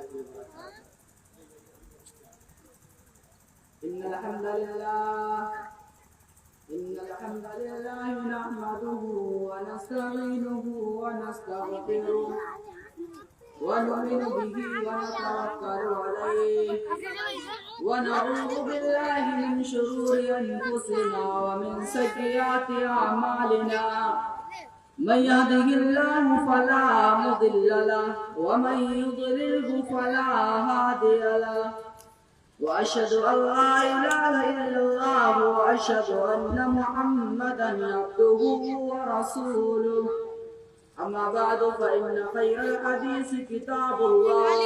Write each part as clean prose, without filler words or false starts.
إن الحمد لله نحمده ونستعينه ونستغفره ونؤمن به ونتوكل عليه ونعوذ بالله من شرور أنفسنا ومن سيئات أعمالنا من يهده الله فلا مضل له ومن يضلله فلا هادي له وأشهد أن لا إله إلا الله وأشهد أن محمدا عبده ورسوله أما بعد فإن خير الحديث كتاب الله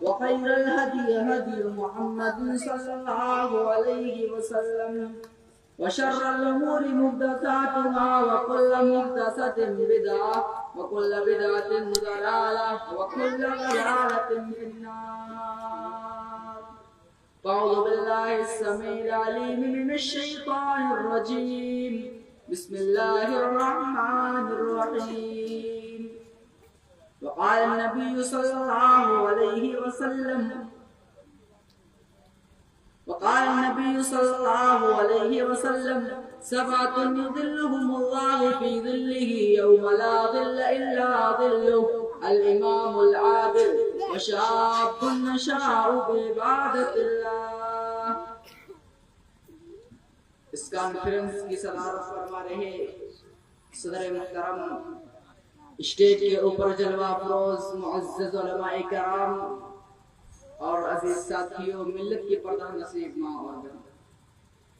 وخير الهدي هدي محمد صلى الله عليه وسلم وشر الأمور محدثاتها وكل محدثة بدعة وكل بدعة ضلالة وكل ضلالة في النار. أعوذ بالله السميع العليم من الشيطان الرجيم. بسم الله الرحمن الرحيم. وقال النبي صلى الله عليه وسلم سبعة يظلهم الله في ظله يوم لا ظل إلا ظله الإمام العادل وشاب نشأ بعبادة الله. اس کانفرنس کی صدارت فرما رہے صدر محترم اسٹیج کے اوپر جلوہ افروز معزز علماء کرام اور عزیز ساتھیوں، ملت کے پردہ نصیب ماں اور بہن،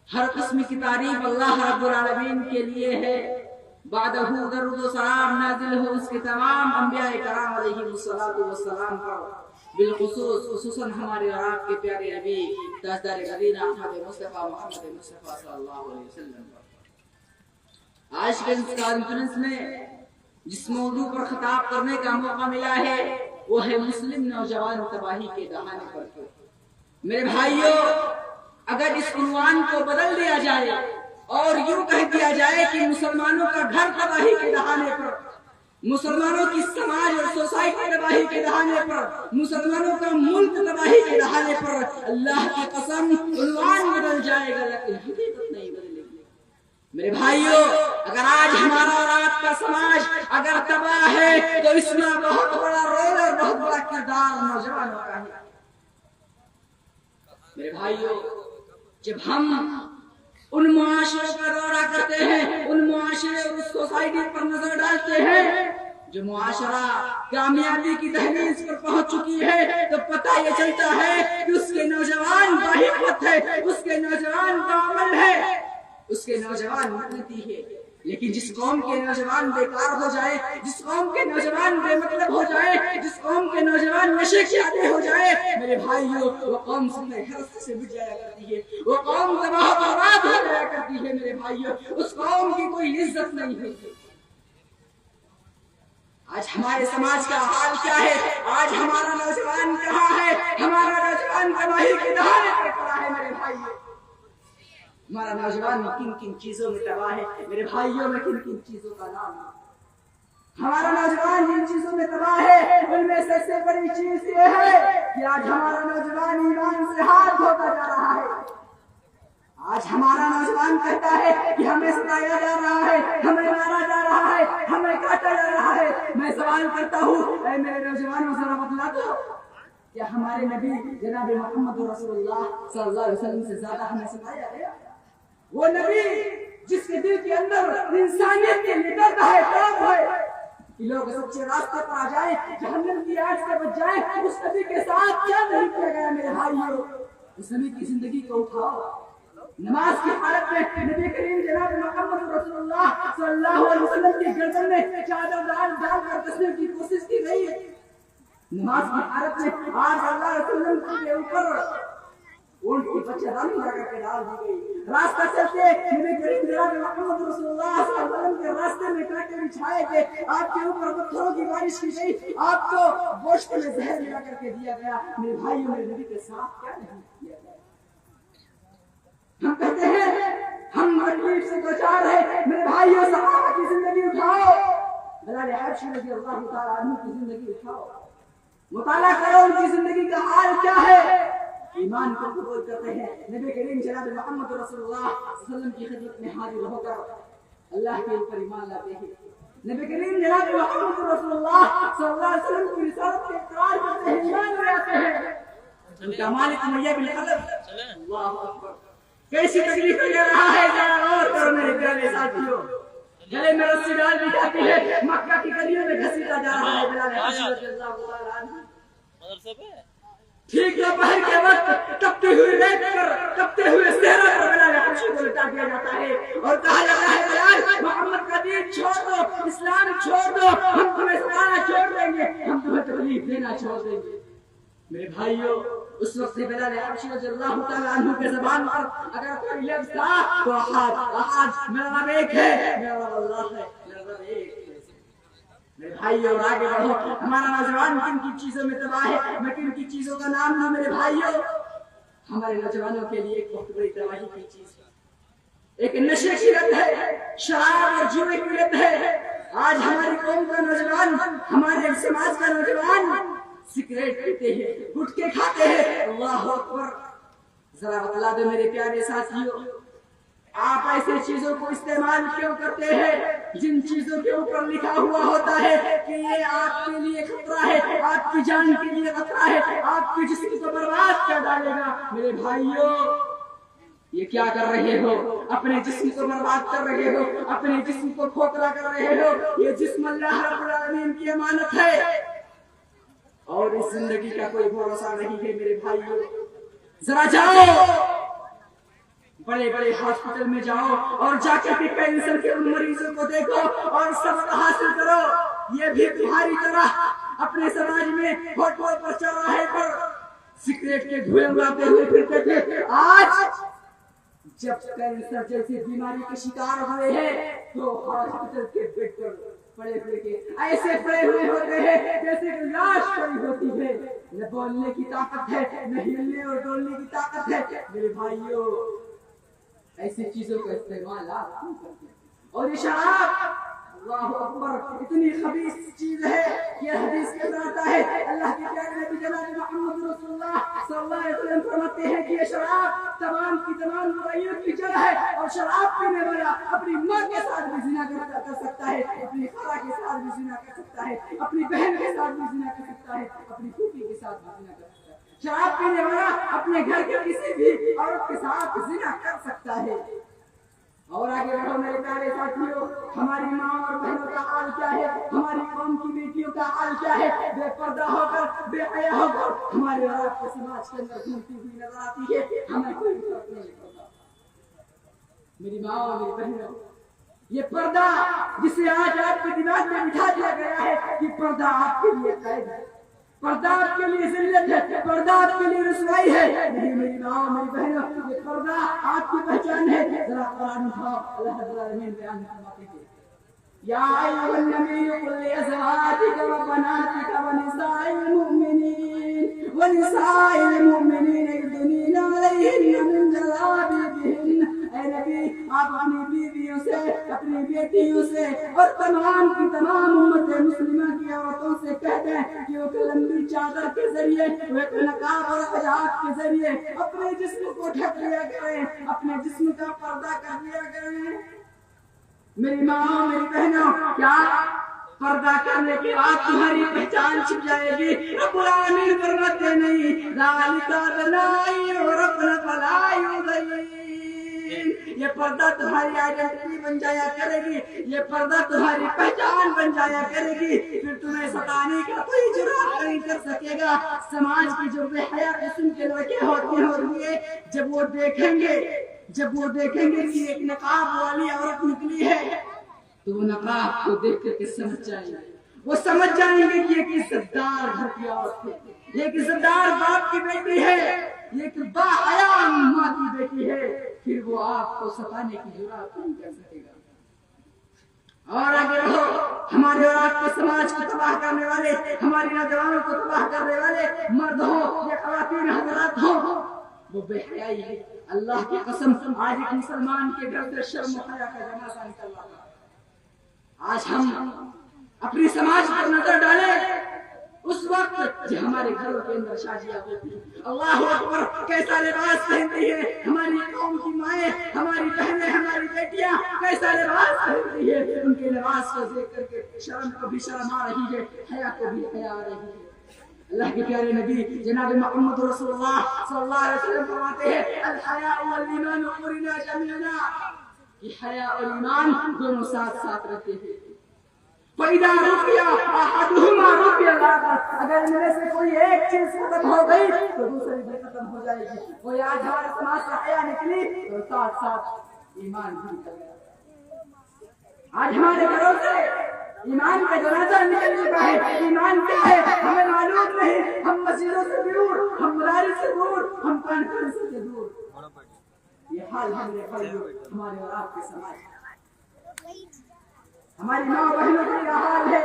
ہر قسم کی تعریف اللہ رب العالمین کے لیے ہے. بعدہ درود و سلام نازل ہو اس کے تمام انبیاء کرام علیہ السلام پر، خصوصاً ہمارے اور آپ کے پیارے نبی تاجدار مدینہ احمد مصطفیٰ محمد مصطفیٰ صلی اللہ علیہ وسلم پر. آج کے اس کانفرنس میں جس موضوع پر خطاب کرنے کا موقع ملا ہے وہ ہے مسلم نوجوان تباہی کے دہانے پر. میرے بھائیوں، اگر اس عنوان کو بدل دیا جائے اور یوں کہہ دیا جائے کہ مسلمانوں کا گھر تباہی کے دہانے پر، مسلمانوں کی سماج اور سوسائٹی تباہی کے دہانے پر، مسلمانوں کا ملک تباہی کے دہانے پر، اللہ کی قسم عنوان بدل جائے گا لیکن حقیقت نہیں بدلے گی. میرے بھائیوں، اگر آج ہمارا اور آپ کا سماج اگر تباہ ہے تو اس میں بہت بڑا رول اور بہت بڑا کردار نوجوانوں کا ہے. میرے بھائیوں، جب ہم ان معاشروں کا دورہ کرتے ہیں، ان معاشرے اور اس سوسائٹی پر نظر ڈالتے ہیں جو معاشرہ کامیابی کی دہلیز پر پہنچ چکی ہے، تو پتہ یہ چلتا ہے کہ اس کے نوجوان باہمت ہے، اس کے نوجوان کا عمل ہے، اس کے نوجوان محنتی ہے. لیکن جس قوم کے نوجوان بیکار ہو جائے، جس قوم کے نوجوان بے مطلب ہو جائے، جس قوم کے نوجوان نشے کے عادی ہو جائے، میرے بھائیوں، وہ قوم سنے حرص سے بجھ جایا کرتی ہے، وہ قوم تباہ و برباد ہو جایا کرتی ہے. میرے بھائیوں، اس قوم کی کوئی عزت نہیں ہوتی. آج ہمارے سماج کا حال کیا ہے؟ آج ہمارا نوجوان کہاں ہے؟ ہمارا نوجوان تباہی کے دہانے پر کھڑا ہے. میرے بھائیوں، ہمارا نوجوان کن کن چیزوں میں تباہ ہے؟ میرے بھائیوں، میں کن کن چیزوں کا نام ہے؟ ہمارا نوجوان جن چیزوں میں تباہ ہے ان میں سب سے بڑی چیز یہ ہے کہ آج ہمارا نوجوان ایمان سے ہاتھ دھوتا جا رہا ہے. آج ہمارا نوجوان کہتا ہے کہ ہمیں ستایا جا رہا ہے، ہمیں مارا جا رہا ہے، ہمیں کاٹا جا رہا ہے. میں سوال کرتا ہوں، اے میرے نوجوانوں، ذرا بتلا دو، کیا ہمارے نبی جناب محمد رسول اللہ صلی اللہ علیہ وسلم سے زیادہ ہمیں ستایا گیا؟ وہ نبی جس کے دل کے اندر انسانیت کے لیے درد ہے، خوف ہے کہ لوگ سچے راستے پر آ جائیں، جہنم کی آگ سے بچ جائیں. اس نبی کے ساتھ کیا نہیں کیا گیا؟ میرے بھائیوں، اس نبی کی زندگی کو اٹھاؤ. نماز کی حالت میں نبی کریم جناب محمد رسول اللہ صلی اللہ علیہ وسلم کی گردن میں چادر ڈال کر کسنے کی کوشش کی گئی ہے. نماز کی حالت میں آج اللہ رسول اللہ کے اوپر اونٹ کی بچھڑانی لگا کے ڈال دی گئی. راستہ چلتے نبی کریم جناب محمد رسول اللہ صلی اللہ علیہ وسلم کے راستے میں کانٹے بچھائے گئے، آپ کے اوپر پتھروں کی بارش کی گئی، آپ کو گوشت میں زہر ملا کر کے دیا گیا. میرے بھائیوں، میرے نبی کے ساتھ کیا نہیں کیا گیا؟ ہم کہتے ہیں ہم تکلیف سے دوچار ہیں. میرے بھائیوں، صحابہ کی زندگی اٹھاؤ، بلال حبشی رضی اللہ تعالیٰ عنہ کی زندگی اٹھاؤ. مطالعہ کرو ان کی زندگی کا حال کیا ہے. ایمان کو قبول کرتے ہیں. نبی کریم جناب محمد رسول اللہ صلی اللہ علیہ وسلم کی خدمت میں حاضر ہو کر اللہ کے اوپر ایمان لاتے ہیں. نبی کریم جناب محمد رسول اللہ صلی اللہ علیہ وسلم کی رسالت کے اقرار کرتے ہیں, ایمان لے آتے ہیں. ان کا مالک امیہ بن خلف اللہ اکبر کیسی تکلیف لے رہا ہے, ذرا غور کرو میرے پیارے ساتھیوں. گلے میں رسی ڈال دی جاتی ہے, مکہ کی گلیوں میں گھسیٹا جا رہا ہے بلال حبشی رضی اللہ تعالی عنہ. ٹھیک دوپہر کے وقت تپتی ہوئی ریت پر, تپتے ہوئے صحرا پر بلال حبشی کو لٹا دیا جاتا ہے اور کہا جاتا ہے بلال محمد کا دین چھوڑ دو, اسلام چھوڑ دو, ہم تمہیں ستانا چھوڑ دیں گے, ہم تمہیں تکلیف دینا چھوڑ دیں گے. میرے بھائیوں اس وقت بلال حبشی رضی اللہ تعالی عنہ کے زبان پر اگر کوئی لفظ تھا تو احد, میرا رب ایک ہے, میرا رب اللہ ہے, میرا رب ایک ہے. میرے بھائیوں آگے بڑھو. ہمارا نوجوان کن کی چیزوں میں تباہ ہے, میں کن کی چیزوں کا نام لوں میرے بھائیوں. ہمارے نوجوانوں کے لیے ایک بہت بڑی تباہی کی چیز ہے, ایک نشے کی لت ہے, شراب اور جوئے کی لت ہے. آج ہماری قوم کا نوجوان, ہمارے سماج کا نوجوان سگریٹ پیتے ہیں, گٹکے کھاتے ہیں. اللہ اکبر. ذرا بتلا دو میرے پیارے ساتھیوں, آپ ایسے چیزوں کو استعمال کیوں کرتے ہیں جن چیزوں کے اوپر لکھا ہوا ہوتا ہے کہ یہ آپ کے لیے خطرہ ہے, آپ کی جان کے لیے خطرہ ہے, آپ کے جسم کو برباد کر ڈالے گا. میرے بھائیوں یہ کیا کر رہے ہو, اپنے جسم کو برباد کر رہے ہو, اپنے جسم کو کھوکھلا کر رہے ہو. یہ جسم اللہ رب العالمین کی امانت ہے اور اس زندگی کا کوئی بھروسہ نہیں ہے. میرے بھائیوں ذرا جاؤ, بڑے بڑے ہاسپٹل میں جاؤ اور جا کر کے کینسر کے ان مریضوں کو دیکھو اور سبق حاصل کرو. یہ بھی تمہاری طرح اپنے سماج میں ہوٹلوں پر چوراہے پر سگریٹ کے دھوئیں اڑاتے ہوئے پھرتے تھے. آج جب کینسر جیسی بیماری کے شکار ہوئے ہیں تو ہاسپٹل کے بیڈ پر پڑے ہوئے کے ایسے پڑے ہوئے ہوتے ہیں جیسے کہ لاش پڑی ہوتی ہے. نہ بولنے کی طاقت ہے, نہ ہلنے اور ڈولنے کی طاقت ہے. میرے بھائیوں ایسی چیزوں کا استعمال آپ کیوں کرتے ہیں؟ اور یہ شراب اللہ اکبر اتنی خبیث چیز ہے. یہ حدیث کے اندر آتا ہے, اللہ کے پیارے نبی جناب محمد رسول اللہ صلی اللہ علیہ وسلم فرماتے ہیں کہ یہ شراب تمام کی تمام برائیوں کی جڑ ہے, اور شراب پینے والا اپنی ماں کے ساتھ بھی زنا کر سکتا ہے, اپنی خالہ کے ساتھ بھی زنا کر سکتا ہے, اپنی بہن کے ساتھ بھی زنا کر سکتا ہے, اپنی پھوپھی کے ساتھ بھی زنا کر سکتا ہے. شراب پینے والا اپنے گھر کے کسی بھی عورت کے ساتھ زنا کر سکتا ہے. اور آگے بڑھو میرے پیارے ساتھیوں, ہماری ماں اور بہنوں کا حال کیا ہے, ہماری قوم کی بیٹیوں کا حال کیا ہے. بے پردہ ہو کر, بے حیا ہو کر ہمارے اور آپ کے سماج کے اندر گھومتی ہوئی نظر آتی ہے. ہمیں کوئی فرق نہیں پڑتا. میری ماں اور میری بہنوں, یہ پردہ جسے آج آپ کے دماغ میں بٹھا دیا گیا ہے کہ پردہ آپ کے لیے قید ہے, پردہ آپ کے لیے ذلت ہے, پردہ آپ کے لیے رسوائی ہے. نہیں میری ماں میری بہنوں, یہ پردہ آپ کی پہچان ہے. ذرا قرآن اٹھاؤ, اللہ رب العالمین بیان فرماتے ہیں یا ایھا النبی قل لازواجک وبناتک ونساء المؤمنین یدنین علیہن من جلابیبہن. اے نبی آپ اپنی بیویوں سے, اپنی بیٹیوں سے اور تمام کی تمام امت مسلمہ کی عورتوں سے کہہ دیں کہ وہ لمبی چادر کے ذریعے, وہ نقاب اور حجاب کے ذریعے اپنے جسم کو ڈھک لیا کریں, اپنے جسم کا پردہ کر لیا کریں. میری ماں میری بہنوں, کیا پردہ کرنے کے بعد تمہاری پہچان چھپ جائے گی؟ رب العالمین فرماتے نہیں ذالک ادنی عرفن فلا یؤذین. یہ پردہ تمہاری آئیڈینٹی بن جایا کرے گی, یہ پردہ تمہاری پہچان بن جایا کرے گی, پھر تمہیں ستانے کا کوئی جرات نہیں کر سکے گا. سماج کی جو بے حیا قسم کے لڑکے ہوتے ہیں جب وہ دیکھیں گے کہ ایک نقاب والی عورت نکلی ہے تو وہ نقاب کو دیکھ کر کے سمجھ جائیں گے, وہ سمجھ جائیں گے کہ ایک عزتدار گھر کی عورت ہے, یہ ایک عزتدار باپ کی بیٹی ہے, یہ ایک باحیا ماں کی بیٹی ہے. پھر وہ آپ کو ستانے کی جرات نہیں کر سکے گا. اور آگے رہو, ہمارے اور آپ کے سماج کو تباہ کرنے والے, ہماری نوجوانوں کو تباہ کرنے والے مرد ہو یا خواتین حضرات ہو, وہ بے حیائی ہے. اللہ کی قسم آج ایک مسلمان کے گھر سے شرم و حیا کا جنازہ نکل رہا ہے. آج ہم اپنی سماج پر نظر ڈالیں, اس وقت وقت جو ہمارے گھروں کے اندر شادیاں ہوتی ہیں، اللہ اکبر، کیسا لباس پہنتی ہے ہماری قوم کی مائیں، ہماری بہنیں، ہماری بیٹیاں کیسا لباس پہنتی ہے، ان کے لباس کو دیکھ کر کے شرم کو بھی شرم آ رہی ہے، حیا کو بھی حیا آ رہی ہے۔ اللہ کے پیارے نبی جناب محمد رسول اللہ صلی اللہ علیہ وسلم فرماتے ہیں الحیاء والایمان قرنا جميعا، یہ حیا اور ایمان دونوں ساتھ ساتھ رہتے ہیں۔ فَإِذَا رُقِيَ أَحَدُهُمَا رُقِيَ الْآخَرُ، اگر میرے سے کوئی ایک چیز ختم ہو گئی تو دوسری بھی ختم ہو جائے گی۔ وہ آج ہمارے سماج سے حیا نکلی تو ساتھ ساتھ ایمان بھی نکل گیا۔ آج ہمارے گھروں سے ایمان کا جنازہ نکل چکا ہے۔ ایمان کیا ہے ہمیں معلوم نہیں، ہم مسجدوں سے دور، ہم مدارس سے دور، ہم کانفرنس سے دور۔ یہ حال ہمارے بھائیوں، ہمارے اور آپ کے سماج کا، ہماری ماں بہنوں کا کیا حال ہے،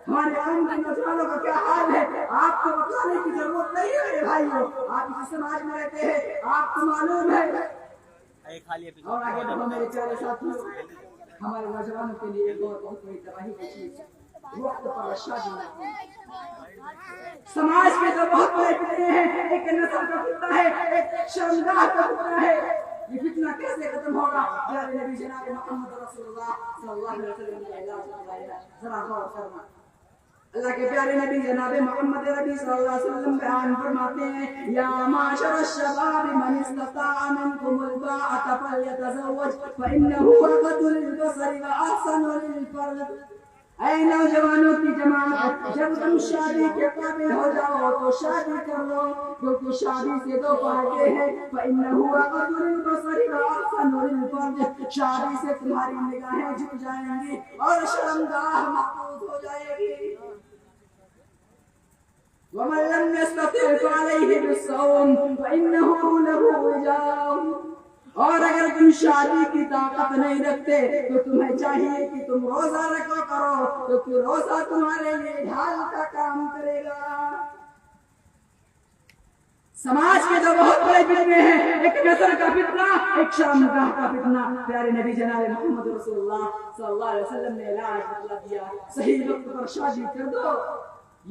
ہمارے قوم کے نوجوانوں کا کیا حال ہے، آپ کو بتانے کی ضرورت نہیں ہے میرے بھائیوں، آپ اس سماج میں رہتے ہیں، آپ کو معلوم ہے۔ اور آگے بڑھو میرے پیارے ساتھیوں، ہمارے نوجوانوں کے لیے ایک اور بہت بڑی تباہی کی چیز ہے، وقت پر شادی نہ۔ سماج کے جو بہت بڑے فتنے ہیں، ایک نسل کا فتنہ ہے، ایک شرمگاہ کا فتنہ ہے، یہ فتنہ کیسے ختم ہوگا؟ پیارے نبی جناب محمد رسول اللہ صلی اللہ علیہ وسلم کا علاج بتایا، ذرا غور کرنا۔ اللہ کے پیارے نبی جناب محمد ربی صلی اللہ علیہ وسلم بیان فرماتے ہیں یا معاشر الشباب من استطاع منکم الباءة فلیتزوج فإنه اغض للبصر واحسن للفرج۔ اے نوجوانوں کی جماعت، جب تم شادی کے قابل ہو جاؤ تو شادی کر لو، کیونکہ شادی سے دو فائدے ہیں، فإنه اغض للبصر واحسن للفرج، شادی سے تمہاری نگاہیں جھک جائیں گی اور شرمگاہ محفوظ ہو جائے گی۔ ومن لم يستطع فعليه بالصوم فإنه له وجاء، اور اگر تم شادی کی طاقت نہیں رکھتے تو تمہیں چاہیے کہ تم روزہ رکھا کرو، کیونکہ روزہ تمہارے لیے ڈھال کا کام کرے گا۔ سماج کے جو بہت بڑے فتنے ہیں، ایک نسل کا فتنہ، ایک شرمگاہ کا فتنہ، پیارے نبی جناب محمد رسول اللہ صلی اللہ علیہ وسلم نے علاج بتلا دیا، صحیح وقت پر شادی کر دو،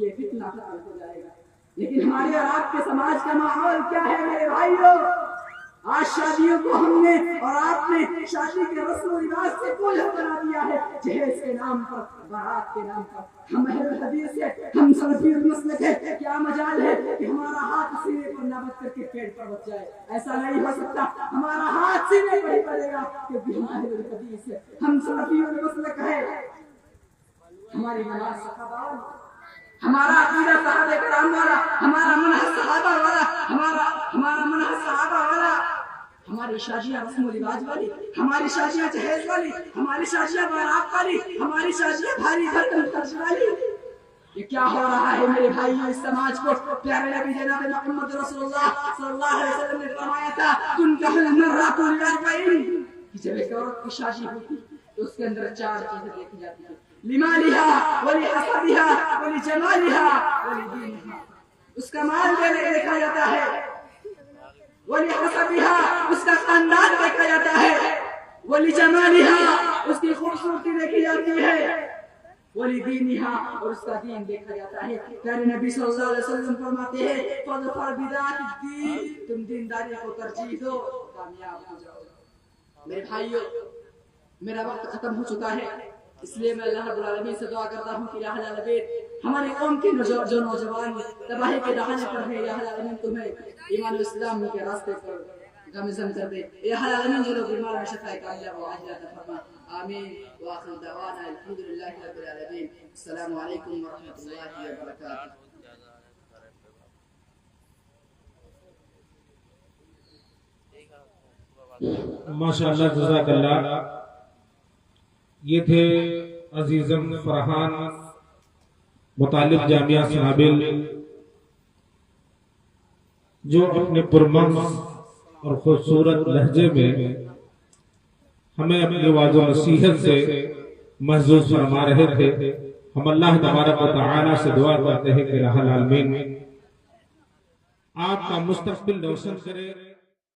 یہ فتنہ ختم ہو جائے گا۔ لیکن ہمارے اور آپ کے سماج کا ماحول کیا ہے میرے بھائیوں؟ آج شادیوں کو ہم نے اور آپ نے شادی کے رسم و رواج سے کولہ بنا دیا ہے، جہیز کے نام پر، بارات کے نام پر۔ ہم اہل حدیث ہے، ہم سلفی المسلک ہے، کیا مجال ہے کہ ہمارا ہاتھ سینے پر نہ بچ کر کے پیڑ پر بچ جائے؟ ایسا نہیں ہو سکتا، ہمارا ہاتھ سینے پر ہی پڑے گا، کیونکہ ہم اہل حدیث ہے، ہم سلفی المسلک ہے۔ ہماری نماز صحابہ والی، ہمارا عقیدہ صحابہ کرام والا، ہمارا منہج صحابہ والا، ہمارا منہج صحابہ والا، ہماری شادیاں رسم و رواج والی، ہماری شادیاں جہیز والی، ہماری شادیاں بارات والی، ہماری شادیاں بھاری بھرکم خرچ والی۔ یہ کیا ہو رہا ہے میرے بھائیوں اس سماج کو؟ پیارے نبی جناب محمد رسول اللہ صلی اللہ علیہ وسلم نے فرمایا تھا تنکح المرأة لأربعین، کہ جب ایک عورت کی شادی ہوتی تو اس کے اندر چار چیزیں دیکھی جاتی ہیں، لمالها ولحسبها ولجمالها ولدینها، اس کا مال دیکھا جاتا ہے، ولحسبها اس کا خاندان دیکھا جاتا ہے، ولجمالها اس کی خوبصورتی دیکھی جاتی ہے، ولدینها اور اس کا دین دیکھا جاتا ہے۔ پیارے نبی صلی اللہ علیہ وسلم فرماتے ہیں فاظفر بذات الدین، تم دینداری کو ترجیح دو، کامیاب ہو جاؤ۔ میرے بھائیوں، میرا وقت ختم ہو چکا ہے، اس لیے میں اللہ رب العالمین سے دعا کرتا ہوں کہ یا حلال بیت، ہماری قوم کے جو نوجوان تباہی کے دہانے پر ہیں، یا حلال العالمین تمہیں ایمان اسلام کے راستے پر گامزن کر دے، یا حلال العالمین جو لوگ بیمار ہیں شفا کاملہ و عاجلہ عطا فرما، آمین وآخر دعوانا الحمدللہ رب العالمین۔ السلام علیکم ورحمۃ اللہ وبرکاتہ۔ ماشاءاللہ، جزاک اللہ۔ یہ تھے عزیزم فرحان مطالب جامعہ سنابل، جو اپنے پرمغز اور خوبصورت لہجے میں ہمیں اپنی واضح و نصیحت سے محظوظ فرما رہے تھے۔ ہم اللہ تبارک و تعالی سے دعا کرتے ہیں کہ الہ العالمین آپ کا مستقبل روشن کرے۔